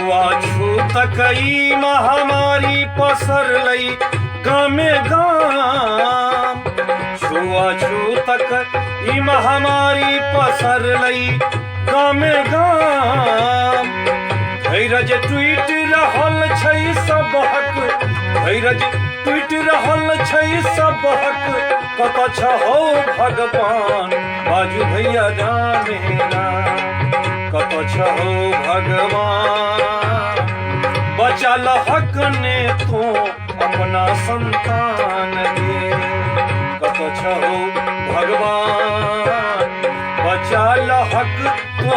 छुआछूत कई महामारी पसरलई गामे गाम। छुआछूत कई महामारी पसरलई गामे गाम। धैर्ज ट्वीट रहल छै सब हक, धैर्ज ट्वीट रहल छै सब हक। कत छहो भगवान बाजू भैया जाने ना, कत छहो भगवान बचाल हक ने तो अपना संतान के। कत छहो भगवान बचाल हक तो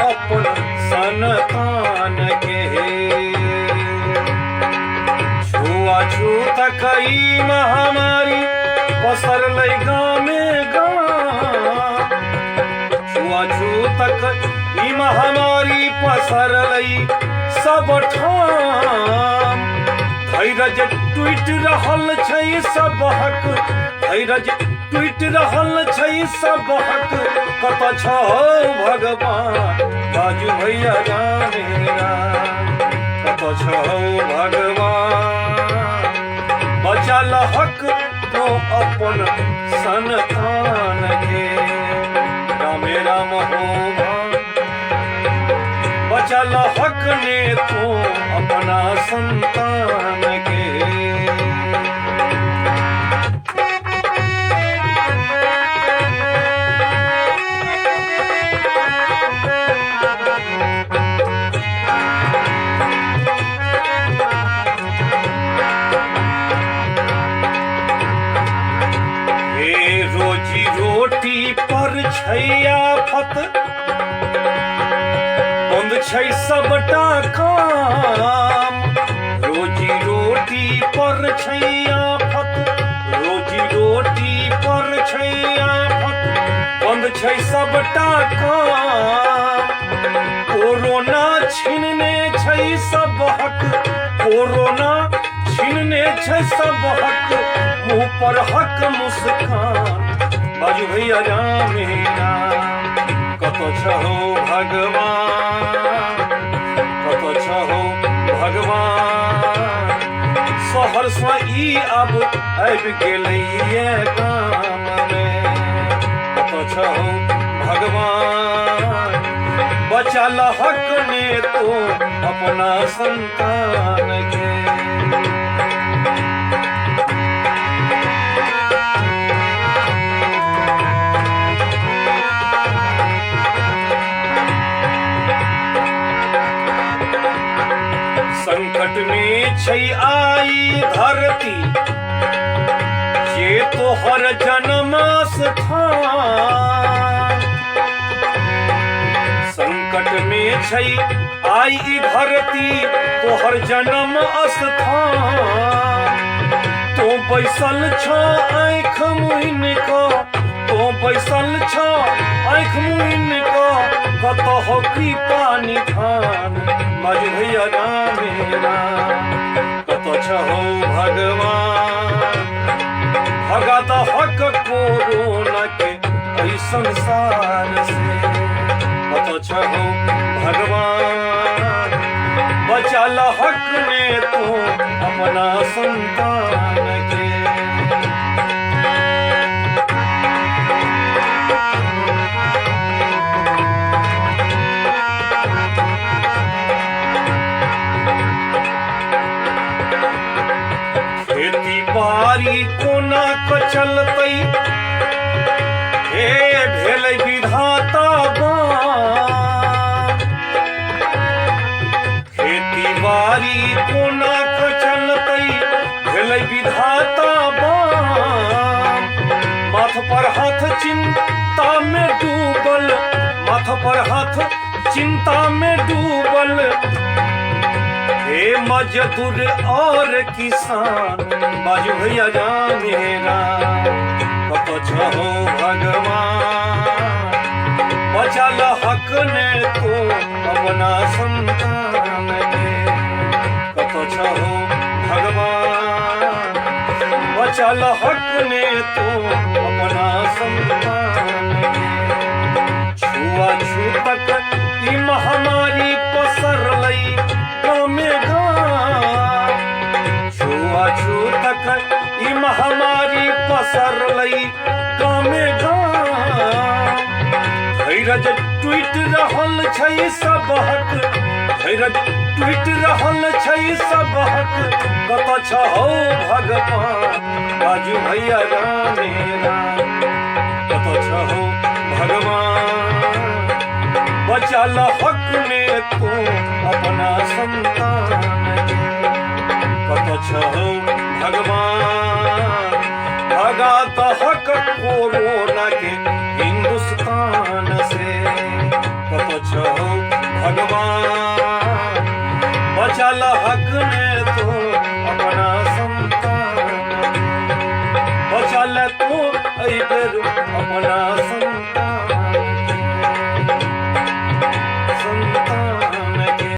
अपन संतान के। छुआछूत कई महामारी पसरलई गामे गाम। छुआछूत कई महामारी पसरलई सब ठाम। धैर्ज ट्वीट रहल छै सब हक, धैर्ज ट्वीट रहल छै सब हक। कत छहो भगवान बाजू भैया जाने ना, कत छहो भगवान बचाल हक तो अपन संतान के। रामे राम हो बचाल हक ने तो अपना संतान के। रोजी रोटी पर छै आफत, बंद छै सबटा काम। रोजी रोटी पर छै आफत, रोजी रोटी पर छै आफत, बंद छै सबटा काम। कोरोना छीनने छै सब हक, कोरोना छीनने छै सब हक। मुंह पर हक मुस्कान बाजू भैया जाने ना, कत छहो भगवान, कत छहो भगवान। शहर से ई अब आबि गेलैये गाम में। कत छहो भगवान बचाल हक ने तो अपना संतान के। संकट में छै आई धरती जे तोहर जन्म स्थान। संकट में छै आई धरती तोहर जन्म स्थान। तो बैसल छ आँख मुइन क, तो बैसल छ आँख मुइन क। कतहु कृपा निधान बाजू भैया जाने ना, कत छहो भगवान भगत हक कोरोना के ऐ संसार से। कत छहो भगवान बचाल हक ने तो अपना संतान के। बारी कोना क चलतई हे भेलै विधाता बाम। खेती बारी कोना क चलतई भेलै विधाता बाम। माथ पर हाथ चिंता में डूबल, माथ पर हाथ चिंता में डूबल। हे मजदूर और किसान बाजू भैया जाने ना, कत छहो भगवान बचाल हक ने तो अपना संतान के। कत छहो भगवान बचाल हक ने तो अपना संतान के। छुआछूत ई महामारी पसरलई टूट रहल छै सब हक, धैर्य टूट रहल छै सब हक, कत छहो भगवान बाजू भैया रामे राम, कत छहो भगवान बचाल हक में तू अपना संतान के, कत छहो भगवान भगात हक कोरोना